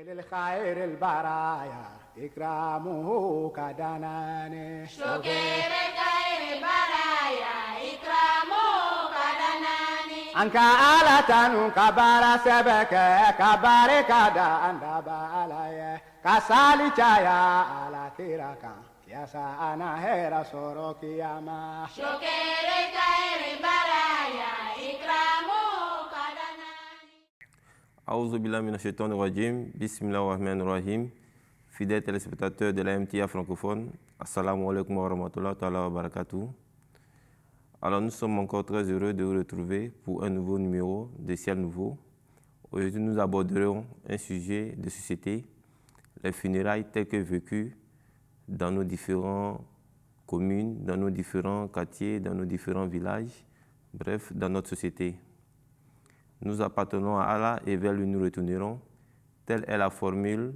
للخير البرايا إكرامه كدناني شكر خير البرايا إكرامه كدناني أنك آلة كبار سبك كبار كدا أنت بالي كسالي جايا على كيركا يا سانا هيرا سوروك يا ما شكر خير البرايا إكرامه Aouzu billahi minash shaitanir rajim. Bismillahir rahmanir rahim. Fidèles téléspectateurs de la MTA francophone, assalamu alaikum wa rahmatullahi wa barakatuh. Alors nous sommes encore très heureux de vous retrouver pour un nouveau numéro de Ciel Nouveau. Aujourd'hui nous aborderons un sujet de société, les funérailles telles que vécues dans nos différentes communes, dans nos différents quartiers, dans nos différents villages, bref, dans notre société. Nous appartenons à Allah et vers lui nous retournerons. Telle est la formule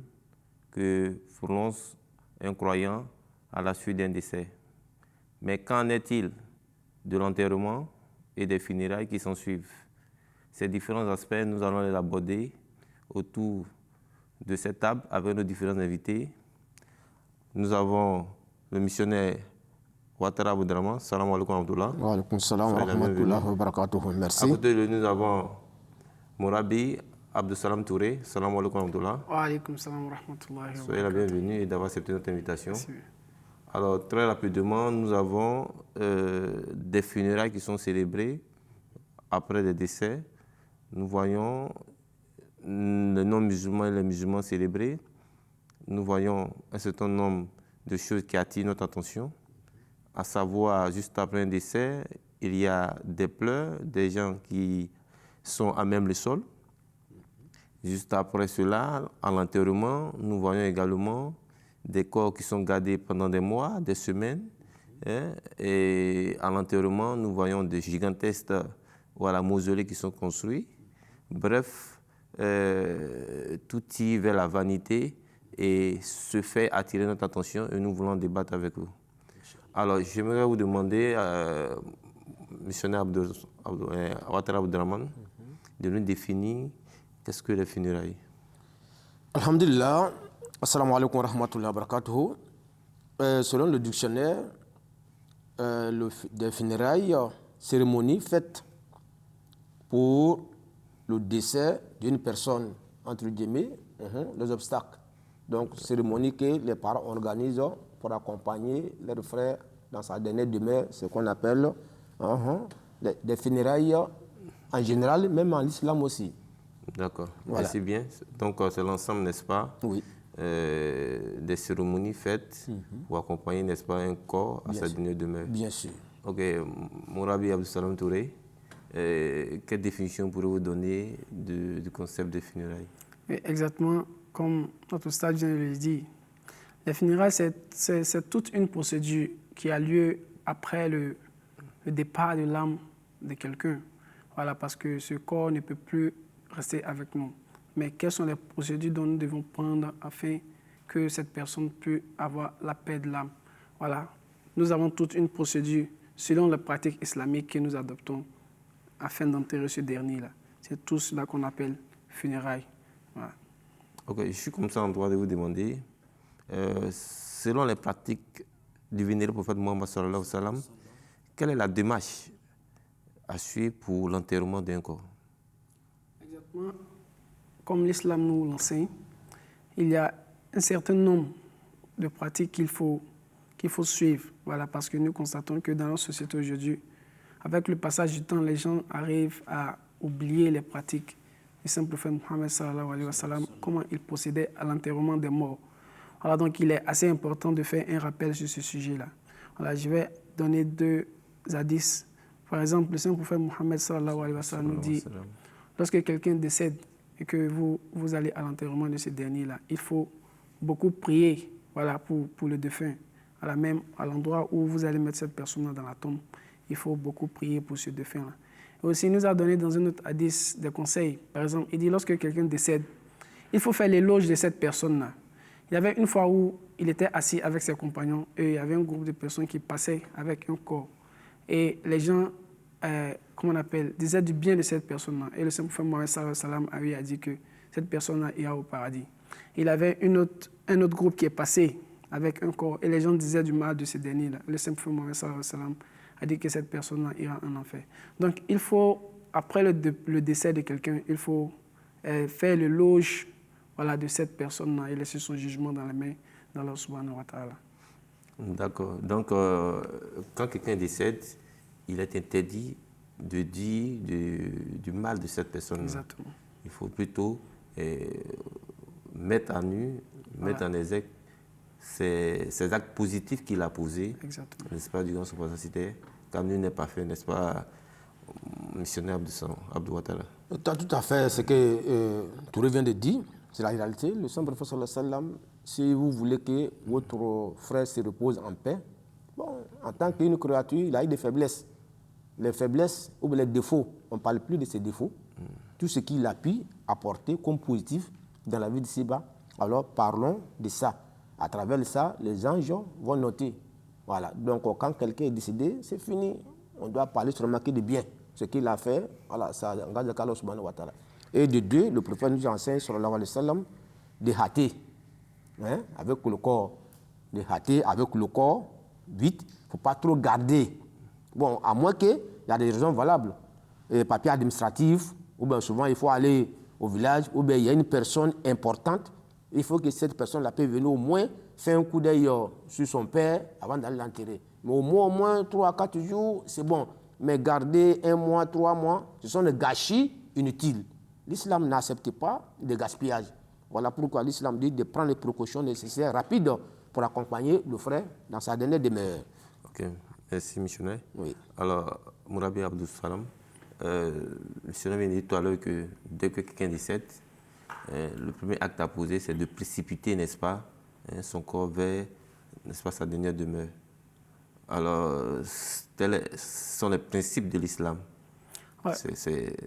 que prononce un croyant à la suite d'un décès. Mais qu'en est-il de l'enterrement et des funérailles qui s'en suivent? Ces différents aspects, nous allons les aborder autour de cette table avec nos différents invités. Nous avons le missionnaire Ouattara Aboudraman. Salam alaikum wa rahmatullah. Wa alaikum salam wa rahmatullah wa barakatuh. Merci. À côté de nous, nous avons Mourabi Abdussalam Touré. Salam alaikum wa rahmatullah. Wa alaikum salam wa rahmatullah. Soyez la bienvenue et d'avoir accepté notre invitation. Merci. Alors, très rapidement, nous avons des funérailles qui sont célébrées après des décès. Nous voyons les non-musulmans et les musulmans célébrer. Nous voyons un certain nombre de choses qui attirent notre attention. À savoir, juste après un décès, il y a des pleurs, des gens qui sont à même le sol. Juste après cela, à l'enterrement, nous voyons également des corps qui sont gardés pendant des mois, des semaines. Et à l'enterrement, nous voyons des gigantesques mausolées qui sont construits. Bref, tout y vers la vanité et se fait attirer notre attention et nous voulons débattre avec vous. Alors, j'aimerais vous demander, missionnaire Ouattara Aboudraman, de nous définir qu'est-ce que les funérailles. Alhamdulillah, assalamu alaikum wa rahmatullah wa barakatuh. Selon le dictionnaire, des funérailles, cérémonie faite pour le décès d'une personne, entre guillemets, les obstacles. Donc, cérémonie que les parents organisent pour accompagner leur frère dans sa dernière demeure, ce qu'on appelle des funérailles en général, même en l'islam aussi. D'accord, Voilà. merci bien. Donc, c'est l'ensemble, n'est-ce pas, Oui. des cérémonies faites pour accompagner, n'est-ce pas, un corps à Bien sa sûr. dernière demeure. Bien sûr. Ok, Mourabi Abdussalam Touré, quelle définition pourrez-vous donner du concept de funérailles? Oui, exactement comme notre stade vient de le dire. Les funérailles, c'est toute une procédure qui a lieu après le départ de l'âme de quelqu'un. Voilà, parce que ce corps ne peut plus rester avec nous. Mais quelles sont les procédures dont nous devons prendre afin que cette personne puisse avoir la paix de l'âme? Voilà, nous avons toute une procédure selon les pratiques islamiques que nous adoptons afin d'enterrer ce dernier-là. C'est tout cela qu'on appelle funérailles. Voilà. Ok, je suis comme ça en droit de vous demander, selon les pratiques du vénéré prophète Mohammed sallallahu alayhi wa sallam, quelle est la démarche à suivre pour l'enterrement d'un corps? Exactement comme l'islam nous l'enseigne, il y a un certain nombre de pratiques qu'il faut suivre. Voilà, parce que nous constatons que dans notre société aujourd'hui, avec le passage du temps, les gens arrivent à oublier les pratiques du saint prophète Mohammed sallallahu alayhi wa sallam, comment il procédait à l'enterrement des morts. Voilà, donc il est assez important de faire un rappel sur ce sujet-là. Voilà, je vais donner deux hadiths. Par exemple, le saint prophète Mohammed sallallahu alayhi wa sallam nous dit, lorsque quelqu'un décède et que vous allez à l'enterrement de ce dernier-là, il faut beaucoup prier, voilà, pour le défunt. Voilà, même à l'endroit où vous allez mettre cette personne dans la tombe, il faut beaucoup prier pour ce défunt-là. Et aussi, il nous a donné dans un autre hadith des conseils. Par exemple, il dit, lorsque quelqu'un décède, il faut faire l'éloge de cette personne-là. Il y avait une fois où il était assis avec ses compagnons et il y avait un groupe de personnes qui passaient avec un corps. Et les gens, comment on appelle, disaient du bien de cette personne-là. Et le Saint-Prophète Mohammed sallallahu alayhi wa sallam a dit que cette personne ira au paradis. Il avait un autre groupe qui est passé avec un corps, et les gens disaient du mal de ces derniers-là. Le saint prophète Mohammed sallallahu alayhi wa sallam a dit que cette personne-là ira en enfer. Donc, il faut, après le décès de quelqu'un, il faut faire l'éloge de cette personne-là et laisser son jugement dans les mains d'Allah subhanahu wa ta'ala. D'accord. Donc, quand quelqu'un décède, il est interdit de dire du mal de cette personne. Exactement. Il faut plutôt mettre à nu, mettre en exergue ces actes positifs qu'il a posés. Exactement. N'est-ce pas, durant son passage cité, quand nul n'est pas fait, n'est-ce pas, missionnaire Abdou Ouattara. Tout à fait, ce que Touré vient de dire, c'est la réalité. Le saint prophète sallallahu alayhi wa sallam, si vous voulez que votre frère se repose en paix, bon, en tant qu'une créature, il a eu des faiblesses. Les faiblesses ou les défauts, on ne parle plus de ses défauts. Tout ce qu'il a pu apporter comme positif dans la vie de Siba, alors parlons de ça. À travers ça, les anges vont noter. Voilà. Donc, quand quelqu'un est décédé, c'est fini. On doit parler seulement que de bien. Ce qu'il a fait, voilà, ça engage Allah subhanahu wa ta'ala. Et de deux, le prophète nous enseigne, sallallahu alayhi wa sallam, de hâter, avec le corps. De hâter avec le corps, vite. Il ne faut pas trop garder. Bon, à moins qu'il y a des raisons valables. Papier administratif, ou bien souvent il faut aller au village, ou bien il y a une personne importante. Il faut que cette personne-là puisse venir au moins faire un coup d'œil sur son père avant d'aller l'enterrer. Mais au moins 3 à 4 jours, c'est bon. Mais garder 1 mois, 3 mois, ce sont des gâchis inutiles. L'islam n'accepte pas de gaspillage. Voilà pourquoi l'islam dit de prendre les précautions nécessaires, rapides, pour accompagner le frère dans sa dernière demeure. Ok, merci missionnaire. Oui. Alors, Mourabi Abdou Salam, le missionnaire vient de dire tout à l'heure que dès que quelqu'un décède, le premier acte à poser, c'est de précipiter, n'est-ce pas, son corps vers, n'est-ce pas, sa dernière demeure. Alors, tels sont les principes de l'islam. Ouais.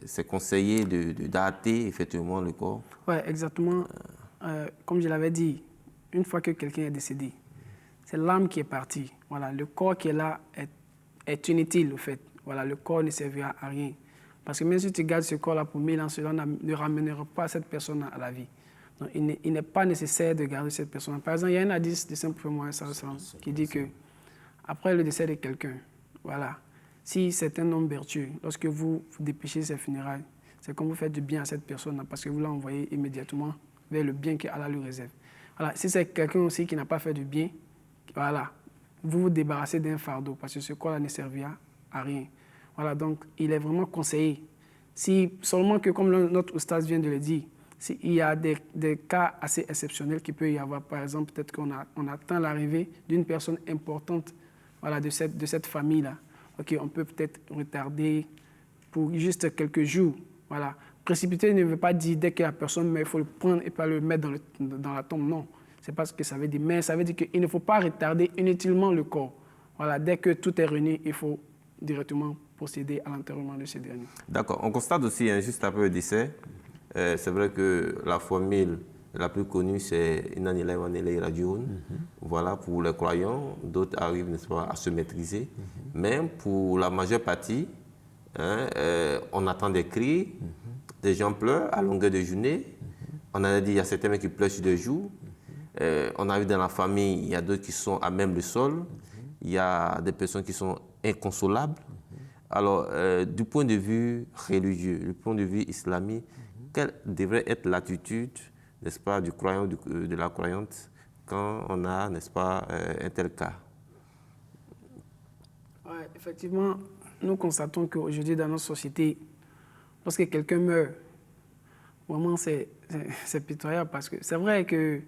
C'est conseillé de dater effectivement le corps. Oui, exactement. Comme je l'avais dit, une fois que quelqu'un est décédé, c'est l'âme qui est partie. Voilà, le corps qui est là est inutile, au fait. Voilà, le corps ne servira à rien. Parce que même si tu gardes ce corps-là pour 1000 ans, cela ne ramènera pas cette personne à la vie. Donc, il n'est pas nécessaire de garder cette personne. Par exemple, il y a un hadith de Saint Prophète Mohammed sallallahu alayhi wa sallam qui dit que après le décès de quelqu'un, voilà, si c'est un homme vertueux, lorsque vous dépêchez ses funérailles, c'est comme vous faites du bien à cette personne parce que vous l'envoyez immédiatement vers le bien qu'Allah lui réserve. Voilà, si c'est quelqu'un aussi qui n'a pas fait du bien, voilà, vous vous débarrassez d'un fardeau parce que ce corps-là ne servira à rien. Voilà, donc il est vraiment conseillé. Si seulement que, comme notre oustaz vient de le dire, il y a des cas assez exceptionnels qu'il peut y avoir. Par exemple, peut-être qu'on attend l'arrivée d'une personne importante, voilà, de cette famille-là. Ok, on peut peut-être retarder pour juste quelques jours. Voilà. Précipiter ne veut pas dire dès que la personne meurt, il faut le prendre et pas le mettre dans la tombe. Non, c'est pas ce que ça veut dire. Mais ça veut dire qu'il ne faut pas retarder inutilement le corps. Voilà, dès que tout est réuni, il faut directement procéder à l'enterrement de ces derniers. D'accord. On constate aussi, juste après le décès, c'est vrai que la formule la plus connue, c'est Inna lillahi wa inna ilayhi raji'un. Voilà, pour les croyants, d'autres arrivent, n'est-ce pas, à se maîtriser. Mais pour la majeure partie, on attend des cris, des gens pleurent à longueur de journée. On a dit, il y a certains qui pleurent sur 2 jours. On a vu dans la famille, il y a d'autres qui sont à même le sol. Il y a des personnes qui sont inconsolables. Alors, du point de vue religieux, du point de vue islamique, quelle devrait être l'attitude, n'est-ce pas, du croyant, de la croyante, quand on a, n'est-ce pas, un tel cas? Ouais, effectivement, nous constatons qu'aujourd'hui, dans notre société, lorsque quelqu'un meurt, vraiment, c'est pitoyable parce que c'est vrai que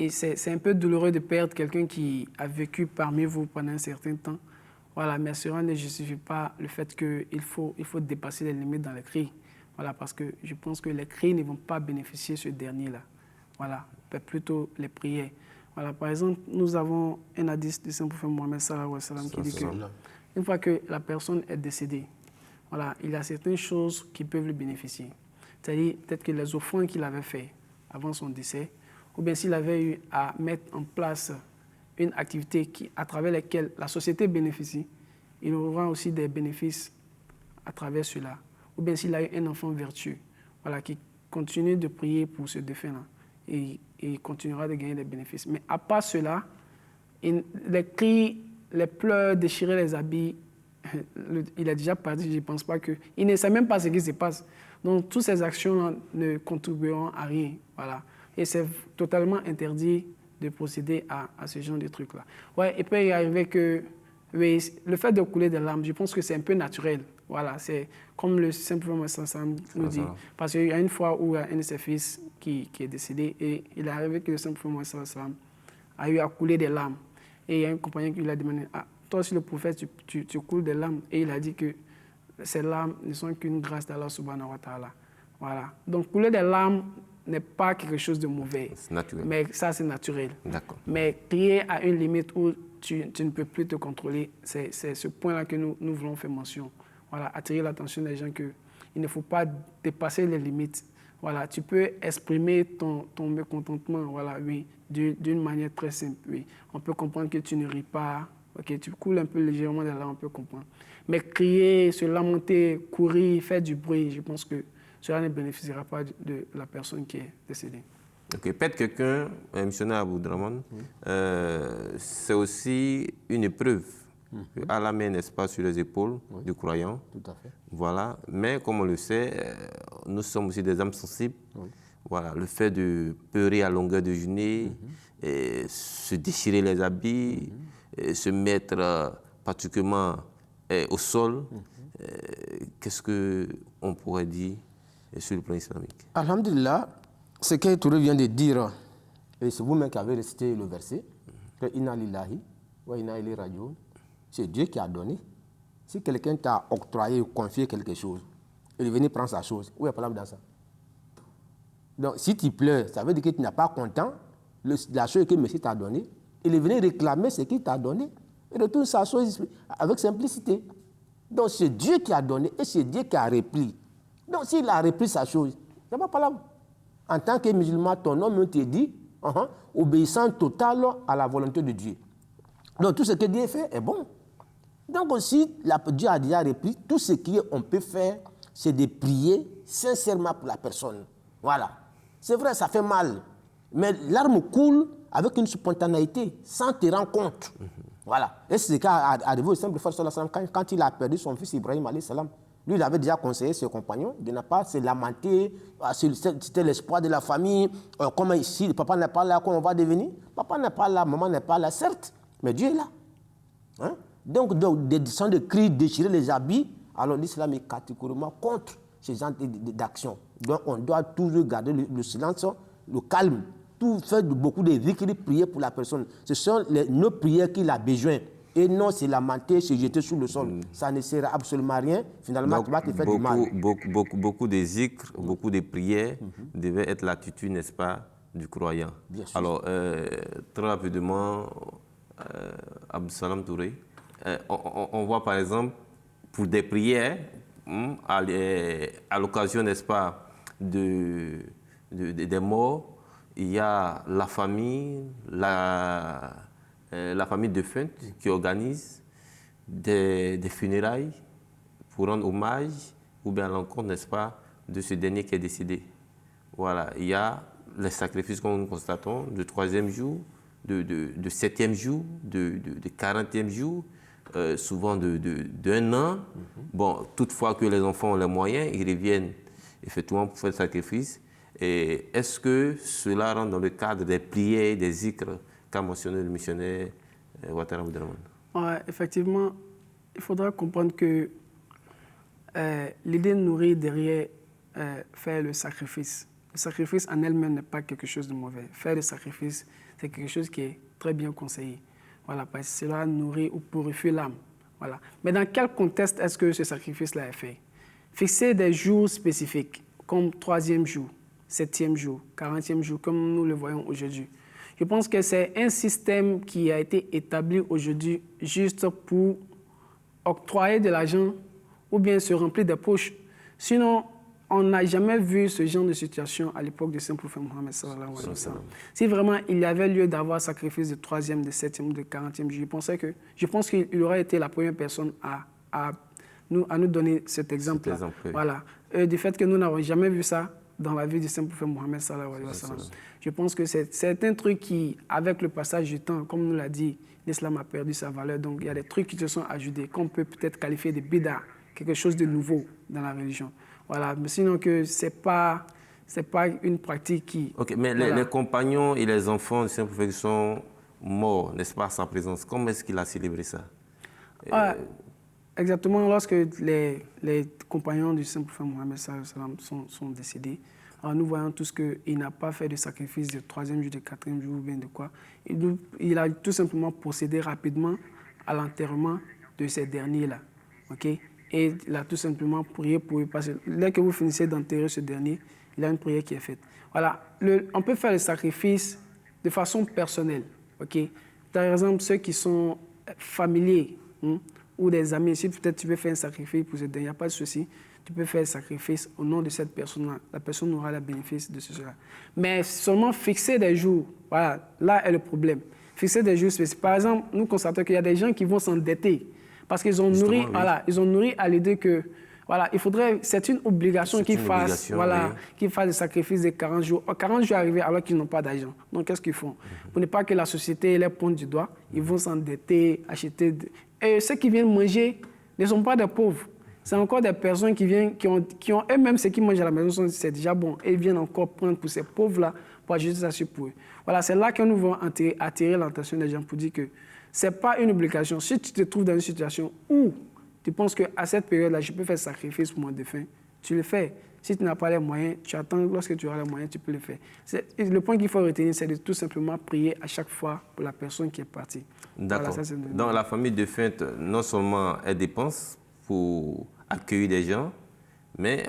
c'est un peu douloureux de perdre quelqu'un qui a vécu parmi vous pendant un certain temps. Voilà, mais cela ne justifie pas le fait qu'il faut dépasser les limites dans les cris. Voilà, parce que je pense que les cris ne vont pas bénéficier ce dernier-là. Voilà, plutôt les prières. Voilà, par exemple, nous avons un hadith de Saint Prophète Mohammed sallallahu alayhi wa sallam qui dit que une fois que la personne est décédée, voilà, il y a certaines choses qui peuvent lui bénéficier. C'est-à-dire peut-être que les offrandes qu'il avait faites avant son décès, ou bien s'il avait eu à mettre en place une activité à travers laquelle la société bénéficie, il aura aussi des bénéfices à travers cela. Ou bien s'il a eu un enfant vertueux, voilà, qui continue de prier pour ce défunt-là et il continuera de gagner des bénéfices. Mais à part cela, les cris, les pleurs, déchirer les habits, il a déjà parti, je ne pense pas que... Il ne sait même pas ce qui se passe. Donc, toutes ces actions ne contribueront à rien. Voilà. Et c'est totalement interdit de procéder à ce genre de trucs-là. Ouais, il peut y arriver que... Oui, le fait de couler des larmes, je pense que c'est un peu naturel. Voilà, c'est comme le simple Mohammed nous dit. Parce qu'il y a une fois où un de ses fils qui est décédé et il est arrivé que le simple Mohammed a eu à couler des larmes. Et il y a un compagnon qui lui a demandé, ah, toi aussi le prophète, tu coules des larmes. Et il a dit que ces larmes ne sont qu'une grâce d'Allah subhanahu wa ta'ala. Voilà. Donc couler des larmes n'est pas quelque chose de mauvais. C'est naturel. Mais ça, c'est naturel. D'accord. Mais crier à une limite où tu ne peux plus te contrôler, c'est ce point-là que nous voulons faire mention. Voilà, attirer l'attention des gens qu'il ne faut pas dépasser les limites. Voilà, tu peux exprimer ton mécontentement, voilà, oui, d'une manière très simple. Oui. On peut comprendre que tu ne ris pas, okay, tu coules un peu légèrement de là, on peut comprendre. Mais crier, se lamenter, courir, faire du bruit, je pense que cela ne bénéficiera pas de la personne qui est décédée. Ok, peut-être quelqu'un, un missionnaire Abou Draman, c'est aussi une épreuve que Allah met, n'est-ce pas, sur les épaules du croyant. Tout à fait. Voilà, mais comme on le sait, nous sommes aussi des âmes sensibles. Voilà, le fait de pleurer à longueur de journée, et se déchirer les habits, et se mettre particulièrement au sol, qu'est-ce qu'on pourrait dire sur le plan islamique? Alhamdulillah, ce que Touré vient de dire, et c'est vous-même qui avez récité le verset, que Inna lillahi wa inna ilayhi raji'un, c'est Dieu qui a donné. Si quelqu'un t'a octroyé ou confié quelque chose, il est venu prendre sa chose, où est le problème dans ça? Donc, si tu pleures, ça veut dire que tu n'es pas content, la chose que monsieur t'a donnée, il est venu réclamer ce qu'il t'a donné, et retourne sa chose avec simplicité. Donc, c'est Dieu qui a donné, et c'est Dieu qui a repris. Donc, s'il a repris sa chose, il n'y a pas de problème. En tant que musulman, ton homme te dit, obéissant total à la volonté de Dieu. Donc, tout ce que Dieu fait est bon. Donc, aussi, Dieu a déjà repris, tout ce qu'on peut faire, c'est de prier sincèrement pour la personne. Voilà. C'est vrai, ça fait mal. Mais l'arme coule avec une spontanéité, sans te rendre compte. Voilà. Et c'est ce qui est arrivé au simple frère quand il a perdu son fils Ibrahim alayhi salam. Lui, il avait déjà conseillé ses compagnons de ne pas se lamenter. C'était l'espoir de la famille. Comme ici, le papa n'est pas là, comment on va devenir? Papa n'est pas là, maman n'est pas là, certes, mais Dieu est là. Hein? Donc, des sons de cris, déchirer les habits, alors l'islam est catégoriquement contre ce genre d'action. Donc, on doit toujours garder le silence, le calme, tout faire beaucoup de zikri, prier pour la personne. Ce sont nos prières qu'il a besoin. Et non, c'est lamenter, se jeter sur le sol. Ça ne sert absolument à rien. Finalement, tu vas te faire du mal. Beaucoup de zikr, beaucoup de prières devaient être l'attitude, n'est-ce pas, du croyant. Bien sûr. Alors, très rapidement, Abdou Salam Touré, on voit par exemple, pour des prières, à l'occasion, n'est-ce pas, des morts, il y a la famille, la famille défunte qui organise des funérailles pour rendre hommage ou bien à l'encontre, n'est-ce pas, de ce dernier qui est décédé. Voilà, il y a les sacrifices que nous constatons du 3e jour, de 7e jour, de 40e jour, souvent d'un an. Bon, toutefois que les enfants ont les moyens, ils reviennent effectivement pour faire le sacrifice. Et est-ce que cela rentre dans le cadre des prières, des zikrs qu'a mentionné le missionnaire Ouattara Abou Draman? Ouais, effectivement, il faudra comprendre que l'idée nourrie derrière faire le sacrifice en elle-même n'est pas quelque chose de mauvais. Faire le sacrifice, c'est quelque chose qui est très bien conseillé. Voilà, parce que cela nourrit ou purifie l'âme. Voilà. Mais dans quel contexte est-ce que ce sacrifice-là est fait? Fixer des jours spécifiques, comme 3e jour, 7e jour, 40e jour, comme nous le voyons aujourd'hui. Je pense que c'est un système qui a été établi aujourd'hui juste pour octroyer de l'argent ou bien se remplir des poches. Sinon, on n'a jamais vu ce genre de situation à l'époque du saint prophète Mohammed sallallahu alayhi wa sallam. Si vraiment il y avait lieu d'avoir sacrifice de 3e, de 7e, de 40e jour, je pense qu'il aurait été la première personne à nous donner cet exemple-là. Voilà. Du fait que nous n'avons jamais vu ça, dans la vie du saint prophète Mohammed sallallahu alayhi wa sallam. Je pense que c'est un truc qui, avec le passage du temps, comme nous l'a dit, l'islam a perdu sa valeur. Donc il y a des trucs qui se sont ajoutés, qu'on peut peut-être qualifier de bid'a, quelque chose de nouveau dans la religion. Voilà, mais sinon que c'est pas une pratique qui... Ok, mais voilà. les compagnons et les enfants du saint prophète sont morts, n'est-ce pas, à sa présence. Comment est-ce qu'il a célébré ça? Exactement, lorsque les compagnons du saint prophète Mohammed sallallahu alayhi wa sallam sont décédés, alors nous voyons tous qu'il n'a pas fait de sacrifice du 3e jour, du 4e jour, ou bien de quoi. Il a tout simplement procédé rapidement à l'enterrement de ces derniers-là. Okay? Et il a tout simplement prié pour eux. Parce que dès que vous finissez d'enterrer ce dernier, il y a une prière qui est faite. Voilà, on peut faire le sacrifice de façon personnelle. Okay? Par exemple, ceux qui sont familiers ou des amis, si peut-être tu veux faire un sacrifice pour ce dernier, il n'y a pas de souci. Tu peux faire le sacrifice au nom de cette personne-là. La personne aura le bénéfice de cela. Mais seulement fixer des jours, voilà, là est le problème. Fixer des jours spécifiques. Par exemple, nous constatons qu'il y a des gens qui vont s'endetter parce qu'ils ont nourri, oui. Voilà, ils ont nourri à l'idée que, voilà, il faudrait, c'est une obligation qu'ils fassent, voilà, oui. Qu'ils fassent le sacrifice de 40 jours. 40 jours arrivés alors qu'ils n'ont pas d'argent. Donc, qu'est-ce qu'ils font? Pour ne pas que la société les pointe du doigt, ils vont s'endetter, acheter. Et ceux qui viennent manger ne sont pas des pauvres. C'est encore des personnes qui viennent, qui ont eux-mêmes ce qu'ils mangent à la maison, c'est déjà bon. Et ils viennent encore prendre pour ces pauvres-là pour ajouter ça sur pour eux. Voilà, c'est là que nous voulons attirer l'attention des gens pour dire que ce n'est pas une obligation. Si tu te trouves dans une situation où tu penses qu'à cette période-là, je peux faire sacrifice pour mon défunt, tu le fais. Si tu n'as pas les moyens, tu attends, lorsque tu auras les moyens, tu peux le faire. Le point qu'il faut retenir, c'est de tout simplement prier à chaque fois pour la personne qui est partie. D'accord. Voilà, donc la famille défunte, non seulement elle dépense pour accueillir des gens, mais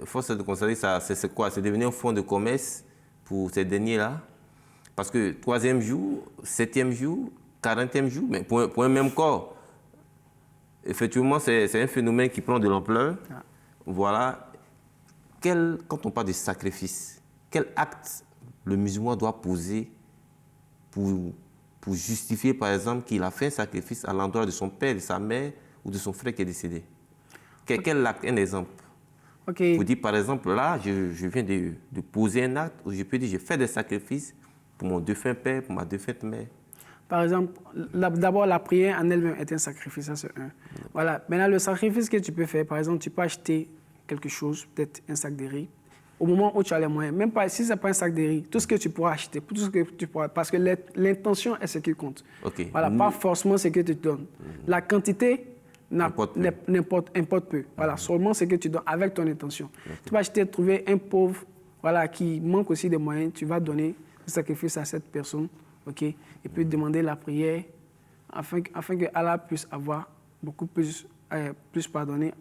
force est de constater que c'est quoi? C'est devenu un fonds de commerce pour ces derniers-là. Parce que 3e jour, 7e jour, 40e jour, mais pour un même corps, effectivement, c'est un phénomène qui prend de l'ampleur. Ah. Voilà. Quand on parle de sacrifice, quel acte le musulman doit poser pour justifier, par exemple, qu'il a fait un sacrifice à l'endroit de son père, de sa mère ou de son frère qui est décédé? Quel acte? Un exemple. Okay. Vous dites, par exemple, là, je viens de poser un acte où je peux dire, j'ai fait des sacrifices pour mon défunt père, pour ma défunte mère. Par exemple, d'abord, la prière en elle-même est un sacrifice, ça c'est un. Voilà. Maintenant, le sacrifice que tu peux faire, par exemple, tu peux acheter quelque chose, peut-être un sac de riz, au moment où tu as les moyens. Même pas, si ce n'est pas un sac de riz, tout ce que tu pourras acheter, tout ce que tu pourras, parce que l'intention est ce qui compte. Okay. Voilà, pas forcément ce que tu te donnes. La quantité importe peu. Voilà, seulement ce que tu donnes avec ton intention. Okay. Tu vas trouver un pauvre, voilà, qui manque aussi de moyens, tu vas donner le sacrifice à cette personne, ok, et puis demander la prière afin que Allah puisse avoir beaucoup plus pardonné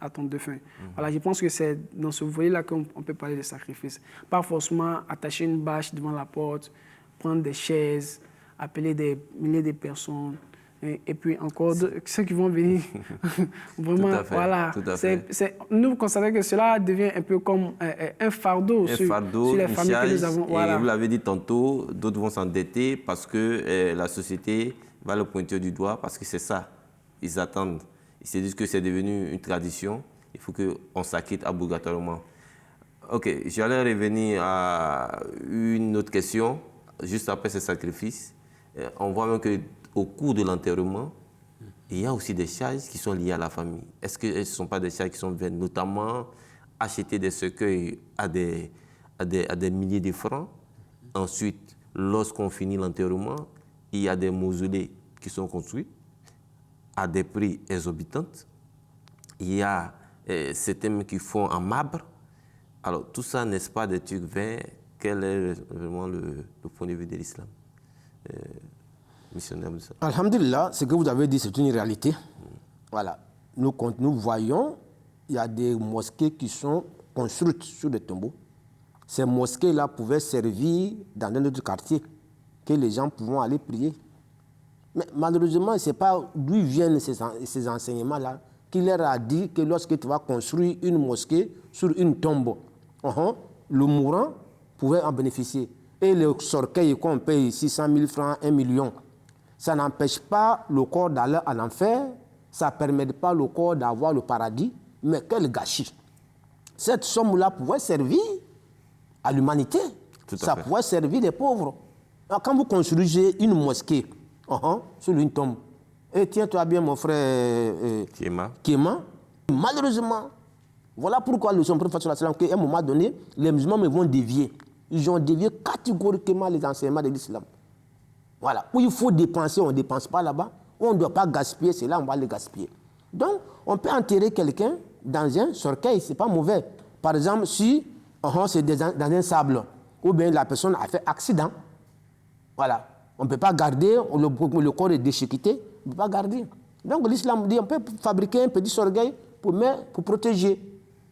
à ton défunt. Voilà, je pense que c'est dans ce volet-là qu'on peut parler de sacrifice. Pas forcément attacher une bâche devant la porte, prendre des chaises, appeler des milliers de personnes, et puis encore ceux qui vont venir. Vraiment, tout à fait, voilà. Tout à fait. Nous constatons que cela devient un peu comme un fardeau, sur les familles que nous avons. Voilà. Et vous l'avez dit tantôt, d'autres vont s'endetter parce que la société va le pointer du doigt, parce que c'est ça. Ils attendent. Ils se disent que c'est devenu une tradition. Il faut qu'on s'acquitte obligatoirement. OK, j'allais revenir à une autre question, juste après ce sacrifice. On voit même qu'au cours de l'enterrement, il y a aussi des charges qui sont liées à la famille. Est-ce que ce ne sont pas des charges qui sont vaines, notamment acheter des cercueils à des milliers de francs? Ensuite, lorsqu'on finit l'enterrement, il y a des mausolées qui sont construits à des prix exorbitants. Il y a certains qui font en marbre. Alors, tout ça, n'est-ce pas des trucs vains? Quel est vraiment le point de vue de l'islam? Missionnaire Moussa. Alhamdulillah, ce que vous avez dit, c'est une réalité. Voilà. Nous voyons, il y a des mosquées qui sont construites sur des tombeaux. Ces mosquées-là pouvaient servir dans un autre quartier, que les gens pouvaient aller prier. Mais malheureusement, ce n'est pas d'où viennent ces enseignements-là qui leur a dit que lorsque tu vas construire une mosquée sur une tombe, le mourant pouvait en bénéficier. Et le cercueil qu'on paye 600 000 francs, 1 million, ça n'empêche pas le corps d'aller en enfer, ça ne permet pas le corps d'avoir le paradis, mais quel gâchis. cette somme-là pourrait servir à l'humanité. Ça pourrait servir les pauvres. Alors, quand vous construisez une mosquée sur une tombe, et tiens-toi bien, mon frère Kéma, malheureusement, voilà pourquoi le son prophète, qu'à un moment donné, les musulmans vont dévier. Ils ont dévié catégoriquement les enseignements de l'islam. Voilà. Où il faut dépenser, on ne dépense pas là-bas. Où on ne doit pas gaspiller, c'est là on va le gaspiller. Donc, on peut enterrer quelqu'un dans un cercueil, ce n'est pas mauvais. Par exemple, si c'est dans un sable, ou bien la personne a fait accident, voilà. On ne peut pas garder, le corps est déchiqueté, on ne peut pas garder. Donc, l'islam dit on peut fabriquer un petit cercueil pour protéger.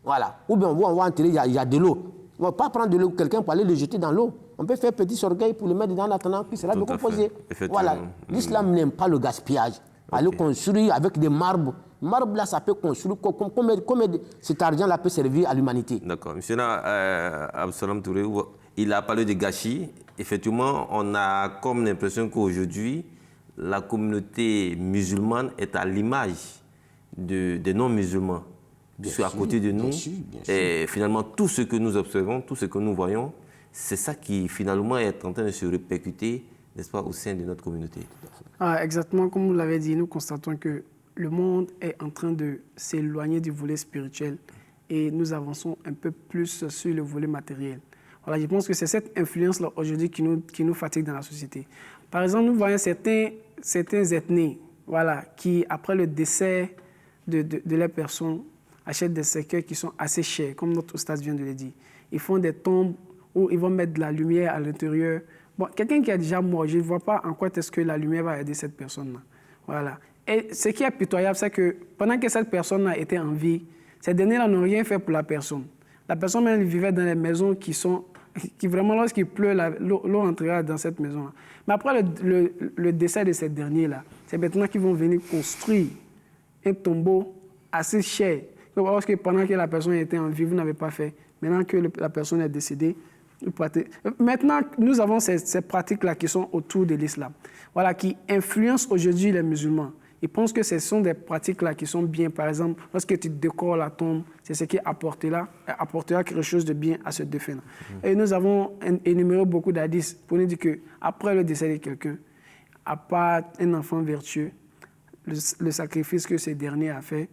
Voilà. Ou bien on va enterrer, il y a de l'eau. On ne va pas prendre de l'eau, quelqu'un pour aller le jeter dans l'eau. On peut faire un petit cercueil pour le mettre dans l'attendant, puis sera décomposé. Voilà. L'islam n'aime pas le gaspillage. Aller construire avec des marbres. Marbre là, ça peut construire. Combien cet argent-là peut servir à l'humanité? D'accord. Monsieur Absalom Touré, il a parlé de gâchis. Effectivement, on a comme l'impression qu'aujourd'hui, la communauté musulmane est à l'image des non-musulmans. Puisque à côté de nous, et finalement, tout ce que nous observons, tout ce que nous voyons, c'est ça qui finalement est en train de se répercuter, n'est-ce pas, au sein de notre communauté. Exactement comme vous l'avez dit, nous constatons que le monde est en train de s'éloigner du volet spirituel et nous avançons un peu plus sur le volet matériel. Voilà, je pense que c'est cette influence-là aujourd'hui qui nous fatigue dans la société. Par exemple, nous voyons certains ethnies qui, après le décès de leurs personnes, achètent des cercueils qui sont assez chers, comme notre oustaz vient de le dire. Ils font des tombes où ils vont mettre de la lumière à l'intérieur. Bon, quelqu'un qui est déjà mort, je ne vois pas en quoi est-ce que la lumière va aider cette personne-là. Voilà. Et ce qui est pitoyable, c'est que pendant que cette personne-là était en vie, ces derniers-là n'ont rien fait pour la personne. La personne même vivait dans les maisons qui vraiment, lorsqu'il pleut, l'eau entrera dans cette maison-là. Mais après le décès de ces derniers-là, c'est maintenant qu'ils vont venir construire un tombeau assez cher. Parce que pendant que la personne était en vie, vous n'avez pas fait. Maintenant que la personne est décédée, maintenant, nous avons ces pratiques-là qui sont autour de l'islam, voilà, qui influencent aujourd'hui les musulmans. Ils pensent que ce sont des pratiques-là qui sont bien. Par exemple, lorsque tu décores la tombe, c'est ce qui apportera quelque chose de bien à ce défunt. Et nous avons énuméré beaucoup d'hadiths pour nous dire qu'après le décès de quelqu'un, à part un enfant vertueux, le sacrifice que ce dernier a fait,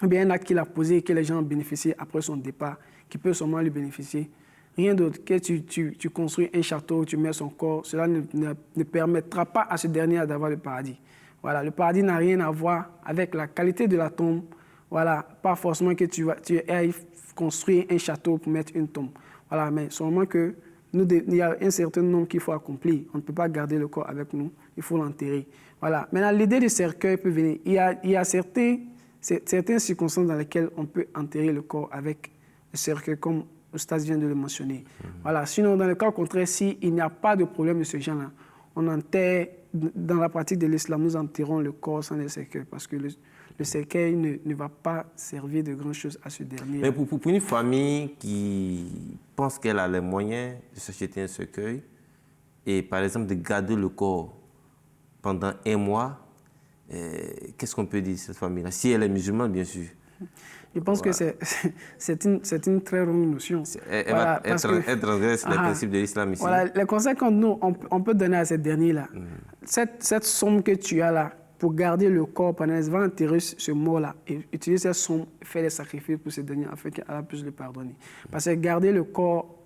ou bien un acte qu'il a posé et que les gens ont bénéficié après son départ, qui peut seulement lui bénéficier. Rien d'autre que tu construis un château, tu mets son corps, cela ne permettra pas à ce dernier d'avoir le paradis. Voilà, le paradis n'a rien à voir avec la qualité de la tombe. Voilà, pas forcément que tu aies construire un château pour mettre une tombe. Voilà, mais seulement que il y a un certain nombre qu'il faut accomplir. On ne peut pas garder le corps avec nous, il faut l'enterrer. Voilà. Maintenant, l'idée du cercueil peut venir. Il y a certaines circonstances dans lesquelles on peut enterrer le corps avec le cercueil, comme Oustaz vient de le mentionner. Voilà. Sinon, dans le cas contraire, s'il n'y a pas de problème de ce genre-là, on enterre, dans la pratique de l'islam, nous enterrons le corps sans le cercueil, parce que le cercueil ne va pas servir de grand-chose à ce dernier. Mais pour une famille qui pense qu'elle a les moyens de s'acheter un cercueil et, par exemple, de garder le corps pendant 1 mois, qu'est-ce qu'on peut dire de cette famille-là? Si elle est musulmane, bien sûr. Je pense que c'est une très longue notion. Elle transgresse les principes de l'islam ici. Voilà, les conseils que nous, on peut donner à cette dernière-là, cette somme que tu as là, pour garder le corps pendant elle va enterrer ce mort-là et utiliser cette somme, faire des sacrifices pour ce dernier afin qu'Allah puisse le pardonner. Parce que garder le corps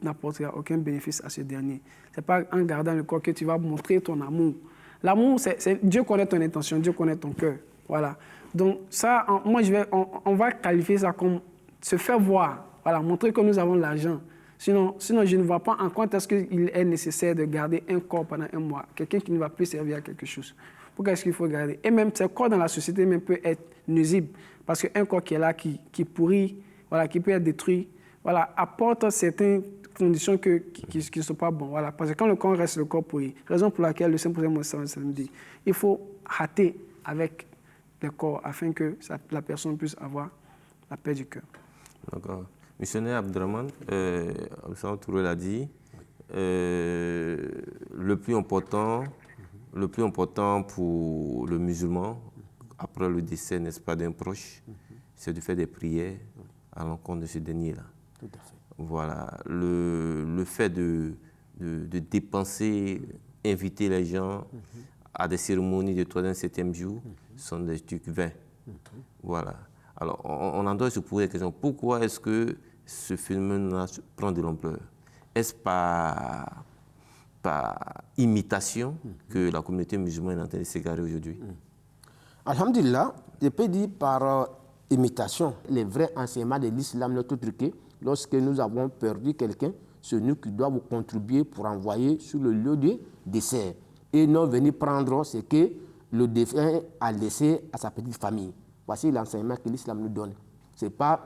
n'apportera aucun bénéfice à ce dernier. Ce n'est pas en gardant le corps que tu vas montrer ton amour. L'amour, Dieu connaît ton intention, Dieu connaît ton cœur. Voilà. Donc ça, moi, on va qualifier ça comme se faire voir. Voilà, montrer que nous avons l'argent. Sinon, je ne vois pas en quoi est-ce qu'il est nécessaire de garder un corps pendant 1 mois. Quelqu'un qui ne va plus servir à quelque chose. Pourquoi est-ce qu'il faut garder? Et même ce corps dans la société même peut être nuisible. Parce qu'un corps qui est là, qui pourrit, voilà, qui peut être détruit, voilà, apporte certaines conditions qui ne sont pas bonnes. Voilà. Parce que quand le corps reste le corps pourri, raison pour laquelle le Saint-Prophète Mohammed dit il faut hâter avec le corps afin que la personne puisse avoir la paix du cœur. D'accord. Missionnaire Abdraman, Absalom Touré l'a dit, le plus important pour le musulman, après le décès, n'est-ce pas, d'un proche, c'est de faire des prières à l'encontre de ce dernier-là. Tout à fait. Voilà, le fait de dépenser, inviter les gens à des cérémonies de 3e, 7e jour sont des trucs vains. Voilà. Alors, on en doit se poser la question, pourquoi est-ce que ce phénomène prend de l'ampleur? Est-ce par imitation que la communauté musulmane est en train de s'égarer aujourd'hui? Alhamdulillah, je peux dire par imitation. Les vrais enseignements de l'islam, notre truc, lorsque nous avons perdu quelqu'un, c'est nous qui devons contribuer pour envoyer sur le lieu de décès. Et non venir prendre ce que le défunt a laissé à sa petite famille. Voici l'enseignement que l'islam nous donne. Ce n'est pas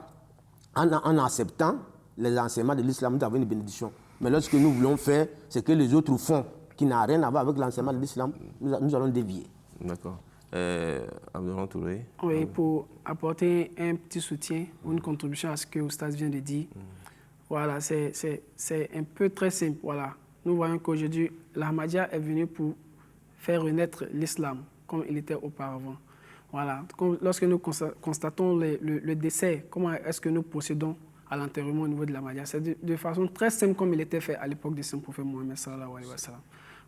en acceptant les enseignements de l'islam, nous avons une bénédiction. Mais lorsque nous voulons faire ce que les autres font, qui n'a rien à voir avec l'enseignement de l'islam, nous allons dévier. D'accord. Abdelrahman Touré. Oui, pour apporter un petit soutien ou une contribution à ce que Oustaz vient de dire. Voilà, c'est un peu très simple. Voilà. Nous voyons qu'aujourd'hui, l'Ahmadiyya est venue pour faire renaître l'islam comme il était auparavant. Voilà. Lorsque nous constatons le décès, comment est-ce que nous procédons à l'enterrement au niveau de l'Ahmadiyya? C'est de façon très simple comme il était fait à l'époque du Saint-Prophète Mohammed sallallahu alayhi wa sallam.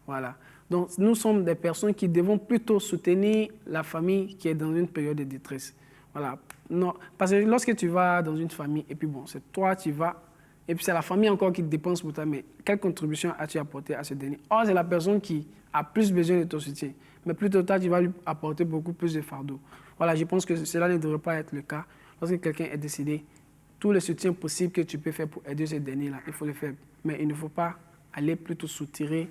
Voilà. Donc, nous sommes des personnes qui devons plutôt soutenir la famille qui est dans une période de détresse. Voilà. Non, parce que lorsque tu vas dans une famille, et puis bon, c'est toi, tu vas, et puis c'est la famille encore qui dépense pour toi, mais quelle contribution as-tu apporté à ce dernier? Or, c'est la personne qui a plus besoin de ton soutien, mais plutôt toi, tu vas lui apporter beaucoup plus de fardeau. Voilà, je pense que cela ne devrait pas être le cas. Lorsque quelqu'un est décédé, tout le soutien possible que tu peux faire pour aider ce dernier-là, il faut le faire. Mais il ne faut pas aller plutôt soutirer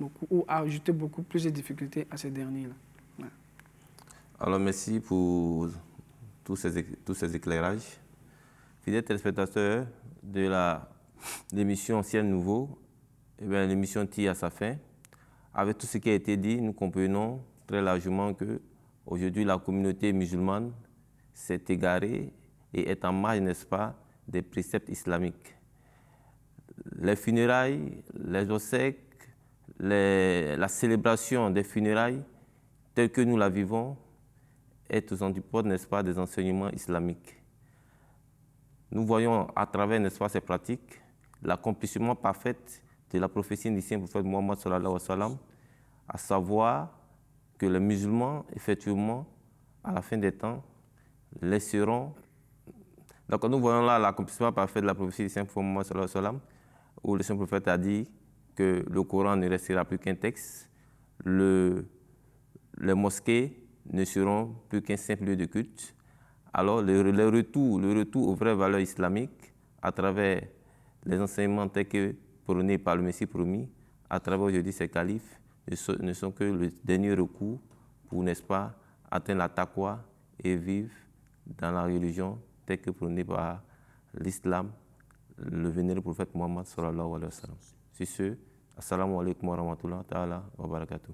beaucoup ou ajouter beaucoup plus de difficultés à ces derniers-là. Ouais. Alors, merci pour tous ces éclairages. Fidèles téléspectateurs de l'émission Ancien Nouveau, l'émission tire à sa fin. Avec tout ce qui a été dit, nous comprenons très largement qu'aujourd'hui, la communauté musulmane s'est égarée et est en marge, n'est-ce pas, des préceptes islamiques. Les funérailles, les obsèques, la célébration des funérailles, telle que nous la vivons, est aux antipodes, n'est-ce pas, des enseignements islamiques. Nous voyons à travers, n'est-ce pas, ces pratiques, l'accomplissement parfait de la prophétie du Saint-Prophète Mohammed sallallahu alayhi wa sallam, à savoir que les musulmans, effectivement, à la fin des temps, laisseront. Donc nous voyons là l'accomplissement parfait de la prophétie du Saint-Prophète Mohammed sallallahu alayhi wa sallam, où le Saint-Prophète a dit que le Coran ne restera plus qu'un texte, les mosquées ne seront plus qu'un simple lieu de culte. Alors le retour aux vraies valeurs islamiques à travers les enseignements tels que prônés par le Messie promis, à travers aujourd'hui ces califes, ne sont que le dernier recours pour, n'est-ce pas, atteindre la taqwa et vivre dans la religion telle que prônée par l'islam, le vénéré prophète Mohammed sallallahu alayhi wa sallam. C'est ce. Assalamu alaikum wa rahmatullahi ta'ala wa barakatuh.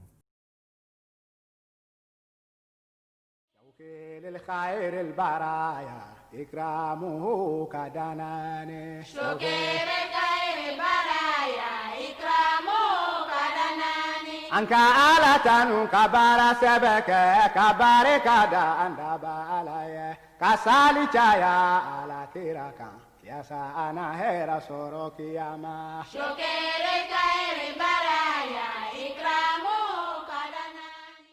للخير البرايا إكرامه كدناني شكر خير برايا إكرامه كدناني أنك آلة كبار سبك كبار كدا أندب علي كسالي جايا على تيركا يا سانا هيرا سوروكي يا ما شكر خير برايا إكرامه